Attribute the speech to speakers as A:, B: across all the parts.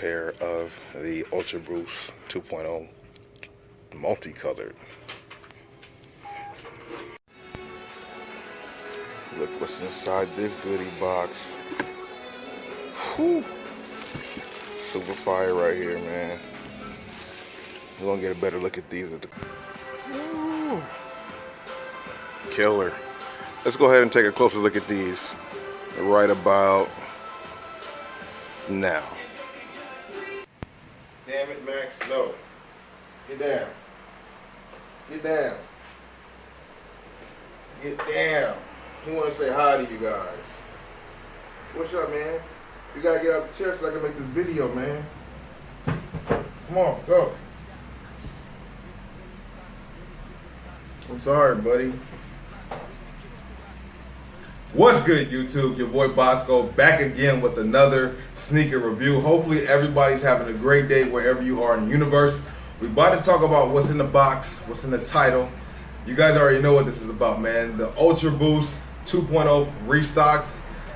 A: pair of the Ultraboost 2.0 multicolored. Look what's inside this goodie box. Whew. Super fire right here, man. We're gonna get a better look at these. Ooh. Killer. Let's go ahead and take a closer look at these right about now. Damn it, Max. No. Get down. Get down. Get down. He want to say hi to you guys. What's up, man? You gotta get out the chair so I can make this video, man. Come on, go. I'm sorry, buddy. What's good, YouTube? Your boy Bossco back again with another sneaker review. Hopefully everybody's having a great day wherever you are in the universe. We're about to talk about what's in the box, what's in the title. You guys already know what this is about, man. The Ultraboost 2.0 restocked,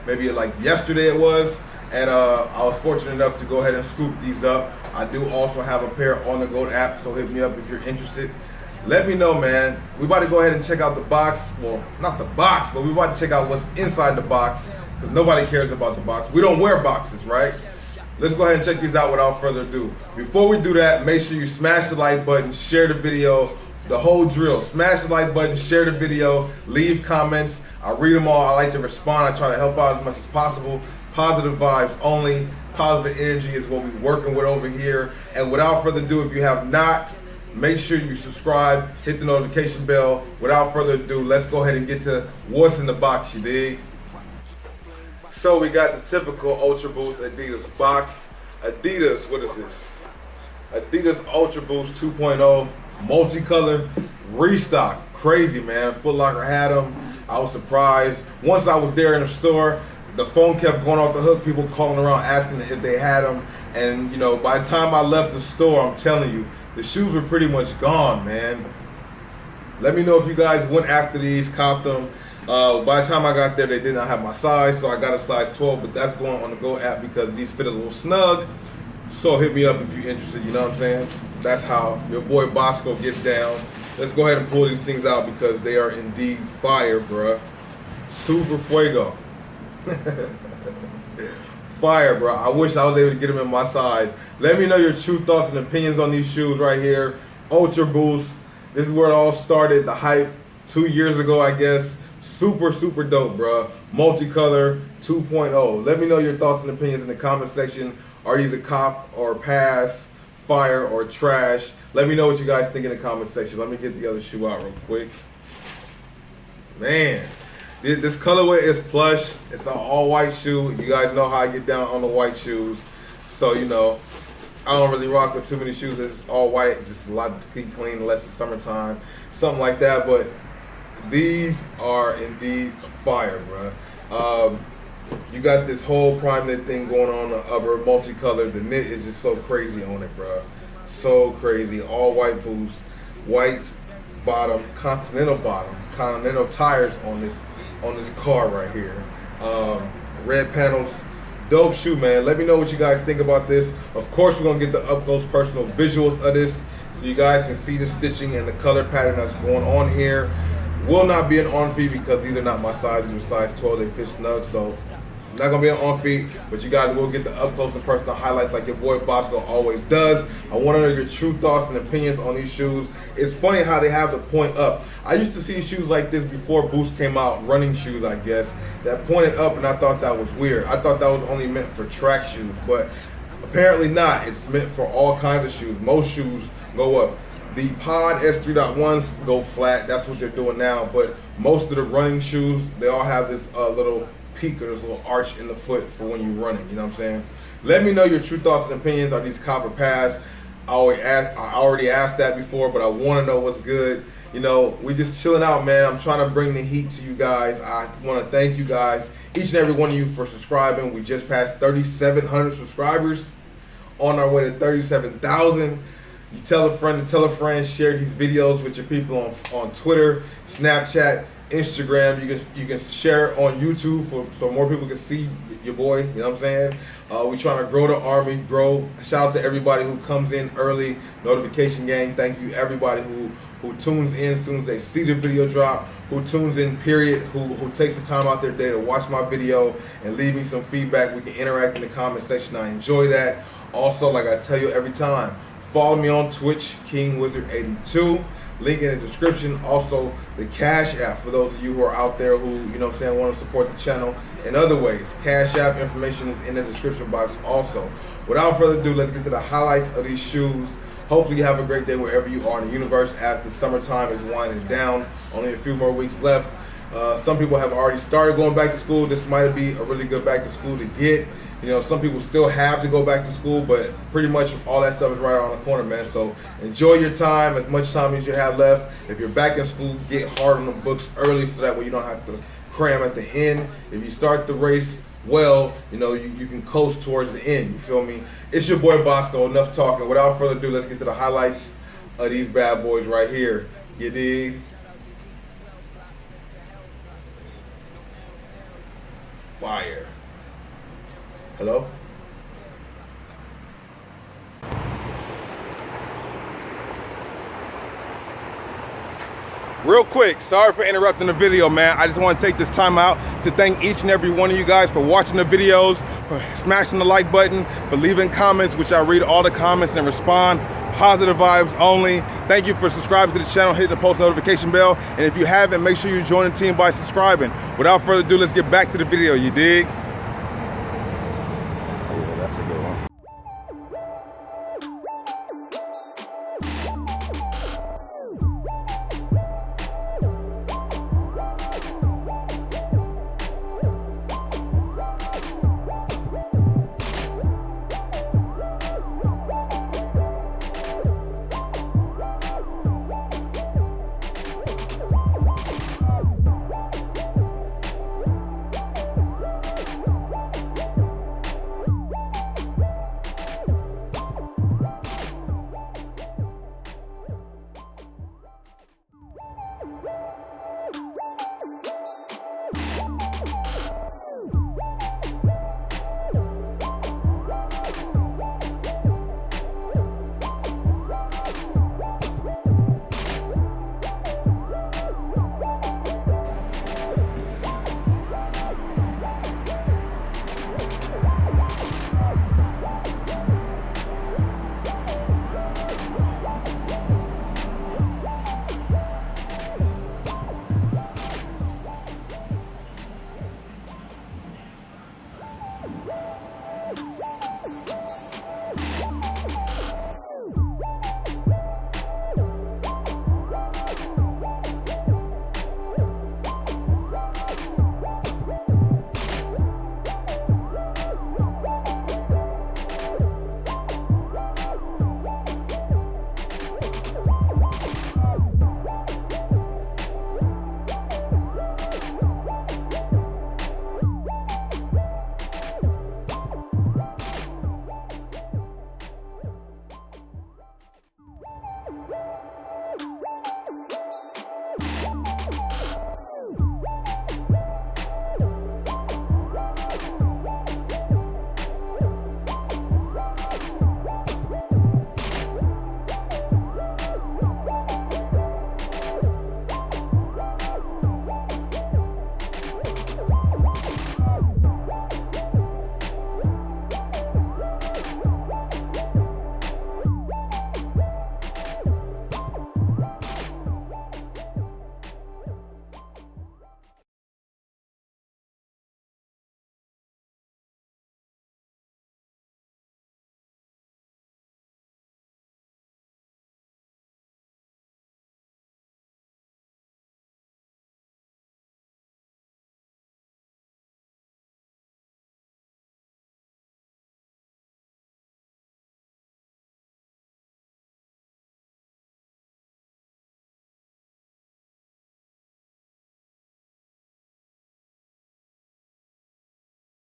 A: maybe like yesterday it was, and I was fortunate enough to go ahead and scoop these up. I do also have a pair on the Go app, so hit me up if you're interested. Let me know, man. We about to go ahead and check out the box. Well, not the box, but we about to check out what's inside the box, because nobody cares about the box. We don't wear boxes, right? Let's go ahead and check these out without further ado. Before we do that, make sure you smash the like button, share the video, the whole drill. Smash the like button, share the video, leave comments. I read them all. I like to respond. I try to help out as much as possible. Positive vibes only. Positive energy is what we're working with over here. And without further ado, if you have not, make sure you subscribe, hit the notification bell. Without further ado, let's go ahead and get to what's in the box, you dig? So we got the typical Ultraboost Adidas box. Adidas, what is this? Adidas Ultraboost 2.0 multicolor restock. Crazy, man. Foot Locker had them. I was surprised. Once I was there in the store, the phone kept going off the hook. People calling around asking if they had them. And you know, by the time I left the store, I'm telling you, the shoes were pretty much gone, man. Let me know if you guys went after these, copped them. By the time I got there, they did not have my size, so I got a size 12, but that's going on the Go app because these fit a little snug. So hit me up if you're interested, you know what I'm saying? That's how your boy Bossco gets down. Let's go ahead and pull these things out because they are indeed fire, bruh. Super fuego. Fire, bro. I wish I was able to get them in my size. Let me know your true thoughts and opinions on these shoes right here. Ultraboost. This is where it all started. The hype 2 years ago, I guess. Super, super dope, bro. Multicolor 2.0. Let me know your thoughts and opinions in the comment section. Are these a cop or pass, fire or trash? Let me know what you guys think in the comment section. Let me get the other shoe out real quick. Man. This colorway is plush. It's an all-white shoe. You guys know how I get down on the white shoes. So, you know, I don't really rock with too many shoes that's all white. Just a lot to keep clean unless it's summertime. Something like that. But these are indeed fire, bro. You got this whole prime knit thing going on the upper, multicolored. The knit is just so crazy on it, bro. So crazy. All white boots, white bottom, continental tires on this car right here. Red panels, dope shoe, man. Let me know what you guys think about this. Of course, we're gonna get the up close personal visuals of this so you guys can see the stitching and the color pattern that's going on here. Will not be an on feet because these are not my size. These are size 12, they fit snug, so not gonna be an on feet, but you guys will get the up close and personal highlights like your boy Bossco always does. I want to know your true thoughts and opinions on these shoes. It's funny how they have the point up. I used to see shoes like this before Boost came out, running shoes I guess, that pointed up, and I thought that was weird. I thought that was only meant for track shoes, but apparently not. It's meant for all kinds of shoes. Most shoes go up. The Pod S3.1s go flat, that's what they're doing now, but most of the running shoes, they all have this little peak or this little arch in the foot for when you're running, you know what I'm saying? Let me know your true thoughts and opinions on these copper pads. I already asked that before, but I want to know what's good. You know, we just chilling out, man. I'm trying to bring the heat to you guys. I want to thank you guys, each and every one of you, for subscribing. We just passed 3,700 subscribers, on our way to 37,000. You tell a friend to tell a friend, share these videos with your people on Twitter, Snapchat, Instagram. You can share it on YouTube so more people can see your boy. You know what I'm saying? We're trying to grow the army, grow. Shout out to everybody who comes in early, notification gang. Thank you everybody who tunes in as soon as they see the video drop, who tunes in period, who takes the time out their day to watch my video and leave me some feedback. We can interact in the comment section. I enjoy that. Also, like I tell you every time, follow me on Twitch, KingWizard82. Link in the description. Also, the Cash App for those of you who are out there who, you know what I'm saying, want to support the channel in other ways. Cash App information is in the description box also. Without further ado, let's get to the highlights of these shoes. Hopefully you have a great day wherever you are in the universe as the summertime is winding down. Only a few more weeks left. Some people have already started going back to school. This might be a really good back to school to get. You know, some people still have to go back to school, but pretty much all that stuff is right around the corner, man. So enjoy your time, as much time as you have left. If you're back in school, get hard on the books early so that way you don't have to cram at the end. If you start the race well, you know, you can coast towards the end, you feel me? It's your boy Bossco, enough talking. Without further ado, let's get to the highlights of these bad boys right here. You dig? Fire. Hello? Real quick, sorry for interrupting the video, man. I just want to take this time out to thank each and every one of you guys for watching the videos, for smashing the like button, for leaving comments, which I read all the comments and respond. Positive vibes only. Thank you for subscribing to the channel, hitting the post notification bell. And if you haven't, make sure you join the team by subscribing. Without further ado, let's get back to the video, you dig?